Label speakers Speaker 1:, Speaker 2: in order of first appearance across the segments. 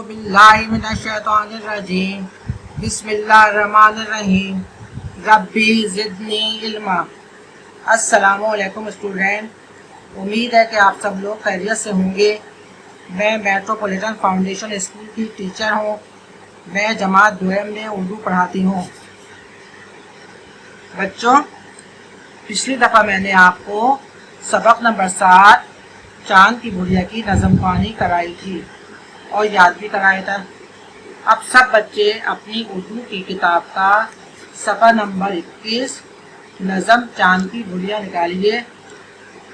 Speaker 1: औज़ुबिल्लाहिमिनश्शैतानिर्रजीम बिस्मिल्लाहिर्रहमानिर्रहीम रब्बी ज़िदनी इल्मा। अस्सलामुअलैकुम स्टूडेंट, उम्मीद है कि आप सब लोग खैरियत से होंगे। मैं मेट्रोपॉलिटन फाउंडेशन स्कूल की टीचर हूँ। मैं जमात दुएम में उर्दू पढ़ाती हूँ। बच्चों, पिछली दफ़ा मैंने आपको सबक नंबर 7 चांद की बुढ़िया की नज़म ख़्वानी कराई थी और याद भी कराया था। अब सब बच्चे अपनी उर्दू की किताब का सफ़ा नंबर 21 नज़म चांद की बुढ़िया निकालिए।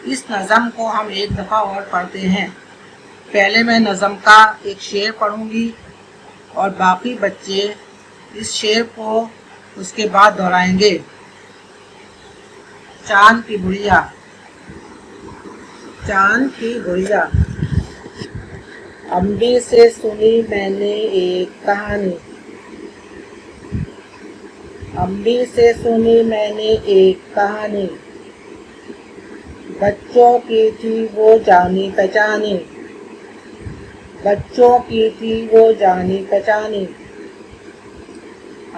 Speaker 1: इस नज़म को हम एक दफ़ा और पढ़ते हैं। पहले मैं नज़म का एक शेर पढ़ूंगी और बाकी बच्चे इस शेर को उसके बाद दोहराएंगे। चांद की बुढ़िया। चांद की बुढ़िया। अम्बी से सुनी मैंने एक कहानी, अम्बी से सुनी मैंने एक कहानी। बच्चों की थी वो जानी पहचानी, बच्चों की थी वो जानी पहचानी।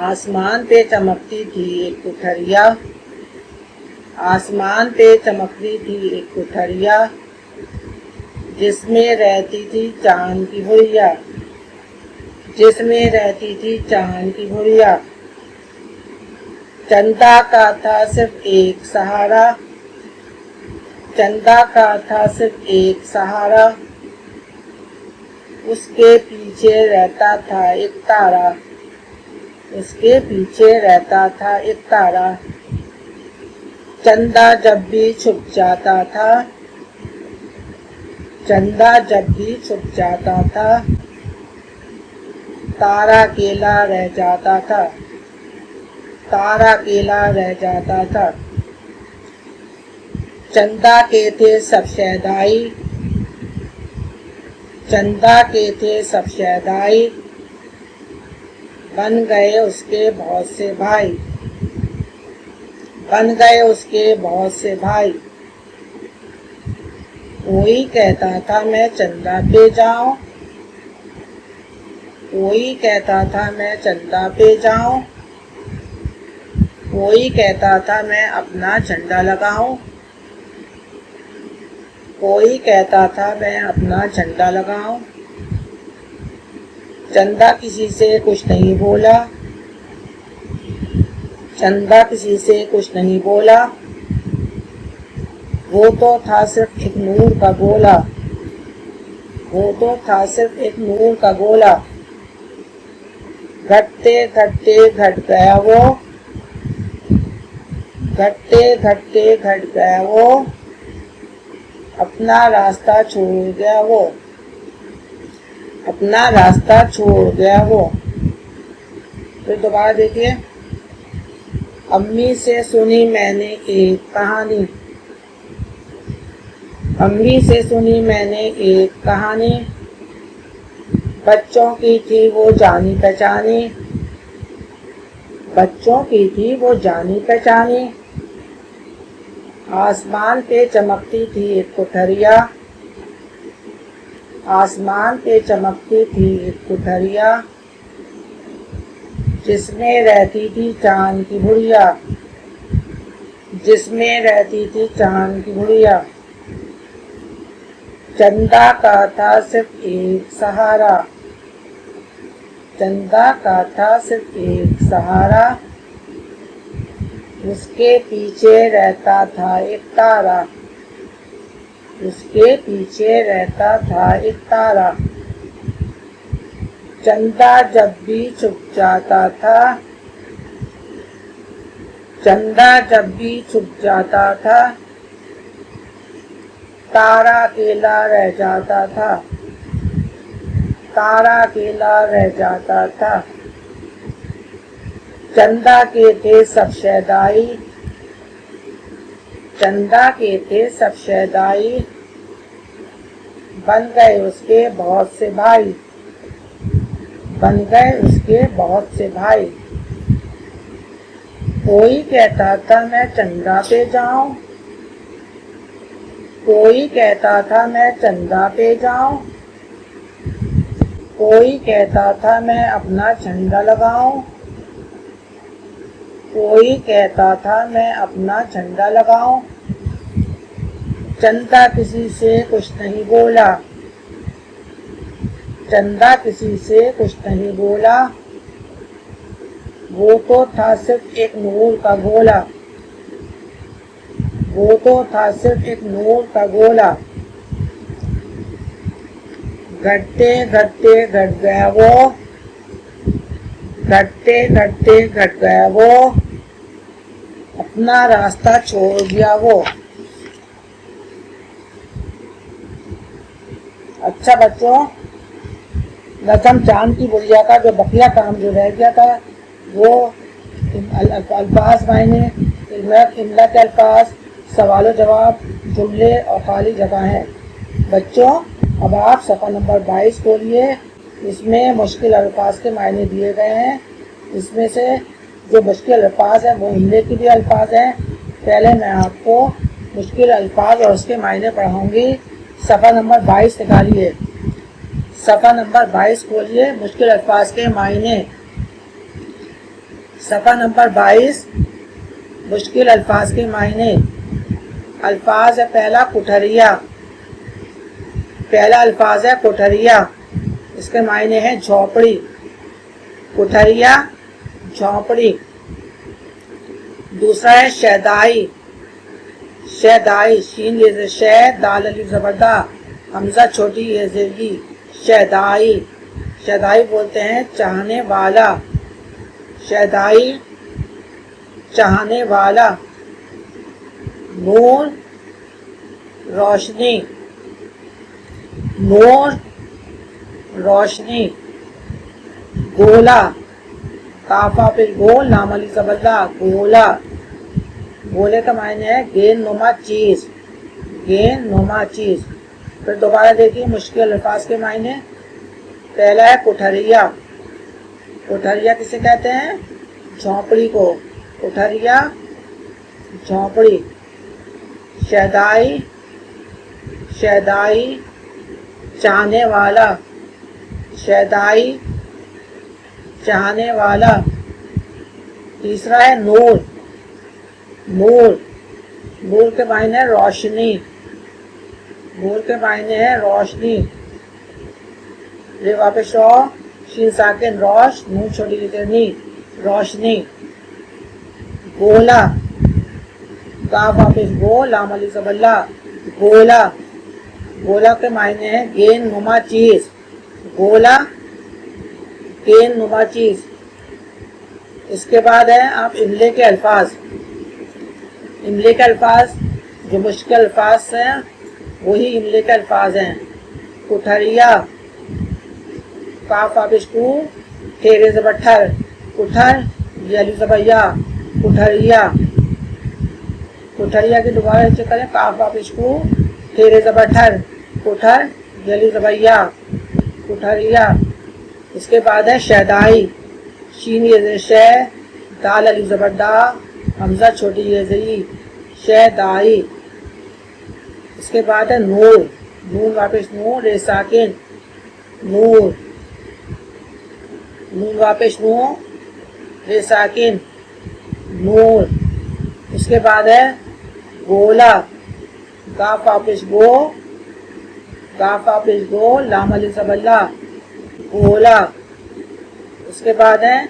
Speaker 1: आसमान पे चमकती थी एक कोठरिया, आसमान पे चमकती थी एक कोठरिया, जिसमें रहती थी चांद की बुढ़िया, जिसमें रहती थी चांद की बुढ़िया। चंदा का था सिर्फ एक सहारा, चंदा का था सिर्फ एक सहारा, उसके पीछे रहता था एक तारा, उसके पीछे रहता था एक तारा। चंदा जब भी छुप जाता था, चंदा जब भी छुप जाता था, तारा अकेला रह जाता था, तारा अकेला रह जाता था। चंदा के थे सब शहदाई, चंदा के थे सब शहदाई, बन गए उसके बहुत से भाई, बन गए उसके बहुत से भाई। कोई कहता था मैं चंदा पे जाऊं, कोई कहता था मैं चंदा पे जाऊं, कोई कहता था मैं अपना झंडा लगाऊं, कोई कहता था मैं अपना झंडा लगाऊं। चंदा किसी से कुछ नहीं बोला, चंदा किसी से कुछ नहीं बोला, वो तो था सिर्फ एक नूर का गोला, वो तो था सिर्फ एक नूर का गोला। घटते घटते घट गया वो, घटते घटते घट गया वो, अपना रास्ता छोड़ गया वो, अपना रास्ता छोड़ गया वो। फिर दोबारा देखिए। अम्मी से सुनी मैंने एक कहानी, अम्मी से सुनी मैंने एक कहानी, बच्चों की थी वो जानी पहचानी, बच्चों की थी वो जानी पहचानी। आसमान पे चमकती थी एक कोठरिया, आसमान पे चमकती थी एक कोठरिया, जिसमें रहती थी चांद की बुढ़िया, जिसमें रहती थी चांद की बुढ़िया। चंदा का था सिर्फ एक सहारा, चंदा का था सिर्फ एक सहारा, उसके पीछे रहता था एक तारा, उसके पीछे रहता था एक तारा। चंदा जब भी छुप जाता था, चंदा जब भी छुप जाता था, तारा अकेला रह जाता था, तारा अकेला रह जाता था। चंदा के थे सब शहदाई, चंदा के थे सब शहदाई, बन गए उसके बहुत से भाई, बन गए उसके बहुत से भाई। कोई कहता था मैं चंदा पे जाऊं, कोई कहता था मैं चंदा पे जाऊं, कोई कहता था मैं अपना झंडा लगाऊं, कोई कहता था मैं अपना झंडा लगाऊं। चंदा किसी से कुछ नहीं बोला, चंदा किसी से कुछ नहीं बोला। वो तो था सिर्फ एक नूर का गोला, वो तो था सिर्फ एक नूर का गोला। घटते घटते घट गया वो, घटते घटते घट गया वो, अपना रास्ता छोड़ दिया वो। अच्छा बच्चों, नज़म चांद की बुढ़िया का जो बकिया काम जो रह गया था वो अल्फाज मायने, इमला के अल्फाज, सवाल जवाब, जुमले और खाली जगह हैं। बच्चों अब आप सफ़ा नंबर 22 खोलिए। इसमें मुश्किल अल्फाज के मायने दिए गए हैं। इसमें से जो मुश्किल अल्फाज हैं वो इमले के भी अल्फाज हैं। पहले मैं आपको मुश्किल अल्फाज और उसके मायने पढ़ाऊँगी। सफ़ा नंबर 22 निकालिए, सफ़ा नंबर 22 खोलिए। मुश्किल अल्फाज के मायने, सफ़ा नंबर 22 मुश्किल अल्फाज के मायने। अल्फाज है पहला कुठरिया, पहला अल्फाज है कुठरिया, इसके मायने हैं झोपड़ी। कुठरिया झोपड़ी। दूसरा है शहदाई, शहदाई, शीन ये शह, दाल अलिफ ज़बरदा, हमजा छोटी ये ज़ेगी, शहदाई। शहदाई बोलते हैं चाहने वाला, शहदाई चाहने वाला। नूर रोशनी, नूर रोशनी। गोला, काफा फिर गोल, नाम अली ज़बरदा, गोला। गोले का मायने है गेंद नुमा चीज़, गेंद नुमा चीज़। फिर दोबारा देखिए मुश्किल अल्फाज के मायने। पहला है कुठरिया, कुठरिया किसे कहते हैं? झोंपड़ी को, कुठरिया झोंपड़ी। शहदाई, शहदाई चाहने वाला, शहदाई चाहने वाला। तीसरा है नूर, नूर, नूर के मायने है रोशनी, नूर के मायने है रोशनी। ये वापस रो, शीन साकिन रोश, नून छोटी लिखनी, रोशनी। गोला, काफ वापस गो, लाम अली ज़बरदा, गोला। गोला के मायने है गेंद नुमा चीज़, गोला गेंद नुमा चीज़। इसके बाद है आप इमले के अल्फाज। इमले के अल्फाज जो मुश्किल अल्फाज हैं वही इमले के अल्फाज हैं। कुठरिया, काफ वापिश कू, ठेरे ज़बरठर, कुठर, ये अली ज़बैया, कुठरिया। कुठरिया की दोबारा चेक करें, काफ वापिश कू, ठेरे ज़बरठर, कुठर, ये अली ज़बैया, कुठरिया। इसके बाद है शहदाई, शीन ये शह, दाल अली ज़बरदा, हमजा छोटी ये ज़ई, शहदाई। इसके बाद है नूर, नून वापिस नूर, रे साकिन, नूर, नून वापिस नूर, रे साकिन, नूर। इसके बाद है गोला, गाफ वापिस गो, गाफ वापिस गो, लाम अली ज़बरदा, गोला। उसके बाद है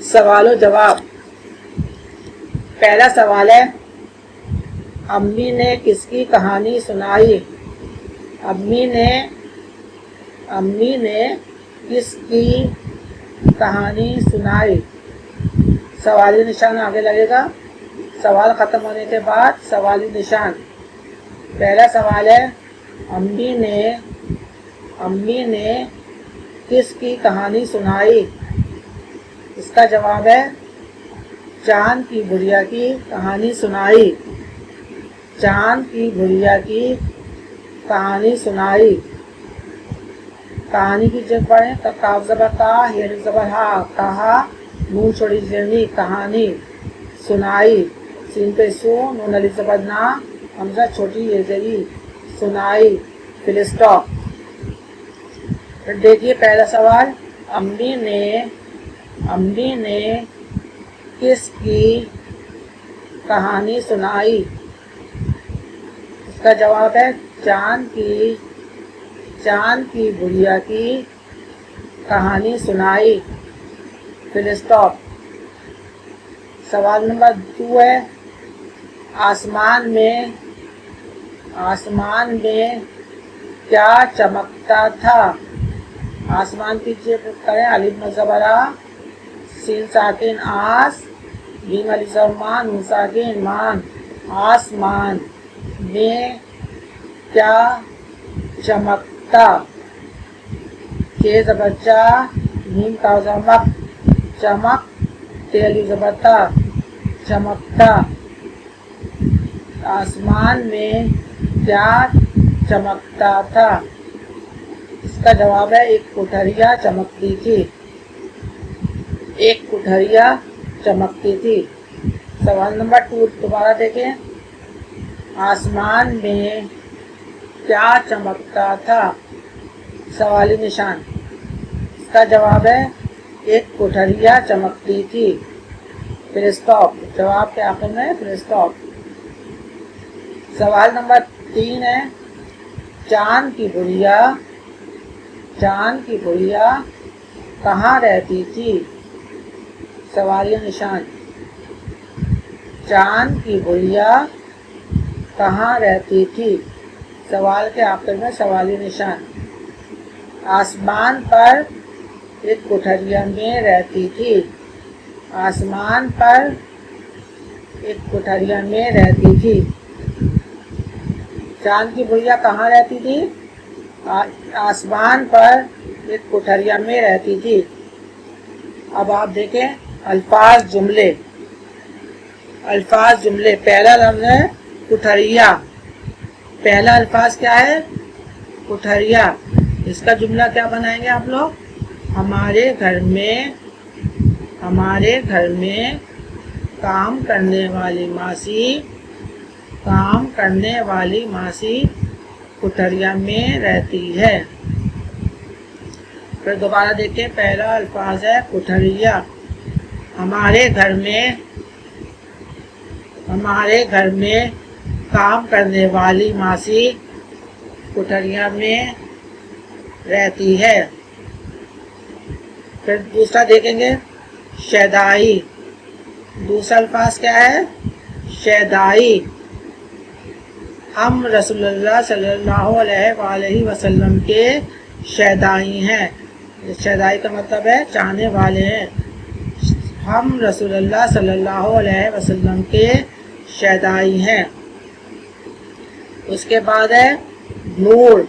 Speaker 1: सवाल और जवाब। पहला सवाल है अम्मी ने किसकी कहानी सुनाई? अम्मी ने किसकी कहानी सुनाई? सवाली निशान आगे लगेगा, सवाल ख़त्म होने के बाद सवाली निशान। पहला सवाल है अम्मी ने किसकी कहानी सुनाई? इसका जवाब है चांद की बुढ़िया की कहानी सुनाई, चांद की बुढ़िया की कहानी सुनाई। कहानी की जगह पढ़ें, काफ ज़बर का, हेर ज़बर हा, कहा, नून छोड़ी जर्नी, कहानी। सुनाई, सीन पे सू, नून अली ज़बर ना, हमजा छोटी ये जरी, सुनाई, फिल स्टॉप। फिर देखिए पहला सवाल, अम्मी ने किसकी कहानी सुनाई? इसका जवाब है चांद की बुढ़िया की कहानी सुनाई। फिर स्टॉप। सवाल नंबर 2 है, आसमान में क्या चमकता था? आसमान पीछे करें, अलिफ मज़बरा, सीन साकिन आस, बीम अलिफ मान, नून साकिन मान। आसमान में क्या चमकता? के ज़बरचा, नीम का चमक, चमक, तेली ज़बरता, चमकता। आसमान में क्या चमकता था? इसका जवाब है एक कोठरिया चमकती थी। एक कोठरिया चमकती थी। सवाल नंबर 2 दोबारा देखें, आसमान में क्या चमकता था? सवाली निशान। इसका जवाब है एक कोठरिया चमकती थी। फिर स्टॉप। जवाब के आखिर में फिर स्टॉप। सवाल नंबर 3 है, चांद की बुढ़िया कहाँ रहती थी? सवालिया निशान। चांद की बुढ़िया कहाँ रहती थी? सवाल के आखिर में सवाली निशान। आसमान पर एक कोठरिया में रहती थी। आसमान पर एक कोठरिया में रहती थी। चांद की बुढ़िया कहाँ रहती थी? आसमान पर एक कोठरिया में रहती थी। अब आप देखें अल्फाज जुमले। पहला लफ्ज़ है कोठरिया। पहला अल्फाज क्या है? कोठरिया। इसका जुमला क्या बनाएंगे आप लोग? हमारे घर में काम करने वाली मासी कोठरिया में रहती है। फिर दोबारा देखें, पहला अल्फाज है कोठरिया। हमारे घर में काम करने वाली मासी कोठरिया में रहती है। फिर दूसरा देखेंगे शैदाई। दूसरा अल्फाज क्या है? शैदाई। हम रसूलुल्लाह सल्लल्लाहु अलैहि वसल्लम के शैदाई हैं। शैदाई का मतलब है चाहने वाले हैं। हम रसूलुल्लाह सल्लल्लाहु अलैहि वसल्लम के शैदाई हैं। उसके बाद है नूर।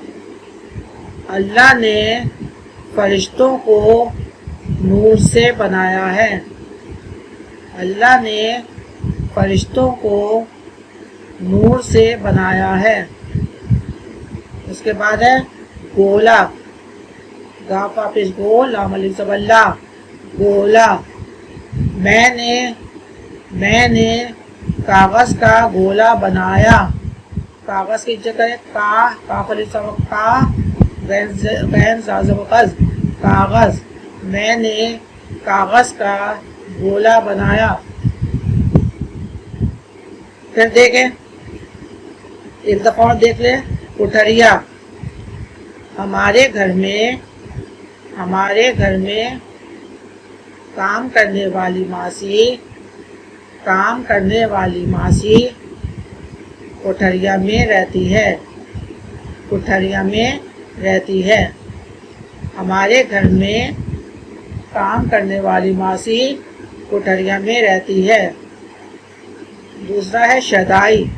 Speaker 1: अल्लाह ने फरिश्तों को नूर से बनाया है। अल्लाह ने फरिश्तों को नूर से बनाया है। उसके बाद है गोला। गाफा पेश गोल, लाम अलिफ ज़बल्ला, गोला। मैंने कागज़ का गोला बनाया। कागज़ की जगह काफ अलिफ ज़बर का, गैन ज़ाज़बक़ज़, कागज़। मैंने कागज़ का गोला बनाया। फिर देखें, एक दफ़ा और देख ले, कोठरिया। हमारे घर में काम करने वाली मासी कोठरिया में रहती है। हमारे घर में काम करने वाली मासी कोठरिया में रहती है। दूसरा है शैदाई।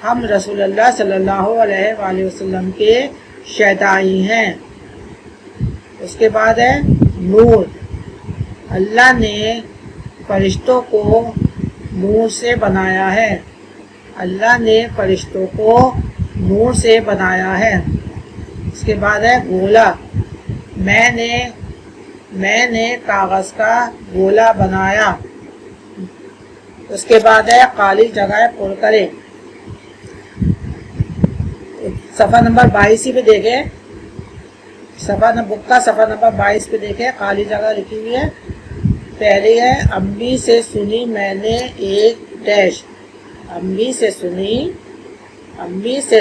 Speaker 1: हम रसूलुल्लाह सल्लल्लाहु अलैहि वसल्लम के शैदाई हैं। उसके बाद है नूर। अल्लाह ने फरिश्तों को नूर से बनाया है। अल्लाह ने फरिश्तों को नूर से बनाया है। उसके बाद है गोला। मैंने कागज़ का गोला बनाया। उसके बाद है खाली जगह पुर करें। सफ़ा नंबर 22 पे देखें। बुक का सफ़ा नंबर 22 पे देखें, खाली जगह लिखी हुई है। पहली है अम्मी से सुनी मैंने एक डैश। अम्मी से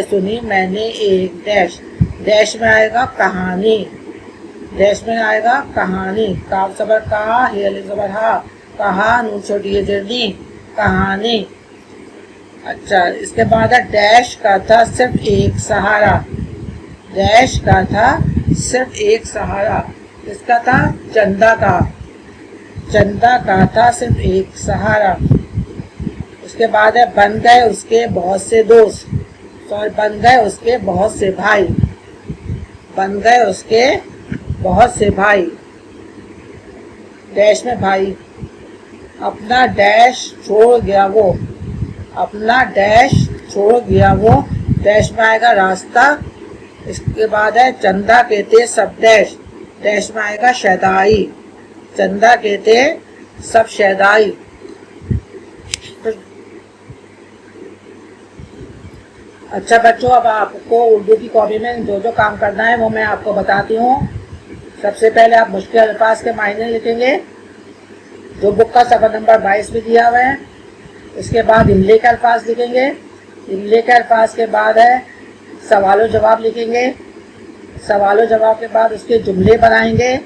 Speaker 1: सुनी मैंने एक डैश। डैश में आएगा कहानी। डैश में आएगा कहानी। काफ ज़बर का, हे अलिफ ज़बर हा, कहा, नून छोटी जर्नी, कहानी। अच्छा, इसके बाद है डैश का था सिर्फ एक सहारा। डैश का था सिर्फ एक सहारा। इसका था चंदा का। चंदा का था सिर्फ एक सहारा। उसके बाद है बन गए उसके बहुत से दोस्त। सॉरी, बन गए उसके बहुत से भाई। बन गए उसके बहुत से भाई। डैश में भाई। अपना डैश छोड़ गया वो। अपना डैश छोड़ गया वो। डैश में आएगा रास्ता। इसके बाद है चंदा के थे सब डैश। डैश में आएगा शहदाई। चंदा के थे सब शहदाई। अच्छा बच्चों, अब आपको उर्दू की कॉपी में जो जो काम करना है वो मैं आपको बताती हूँ। सबसे पहले आप मुश्किल अल्फाज के मायने लिखेंगे, जो बुक का सफ़ा नंबर 22 में दिया हुआ है। इसके बाद इमले के अल्फाज लिखेंगे। इमले के अल्फाज के बाद है सवाल जवाब लिखेंगे। सवाल जवाब के बाद उसके जुमले बनाएंगे।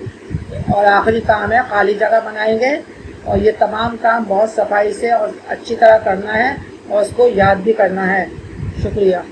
Speaker 1: और आखिरी काम है खाली जगह बनाएंगे। और ये तमाम काम बहुत सफाई से और अच्छी तरह करना है और उसको याद भी करना है। शुक्रिया।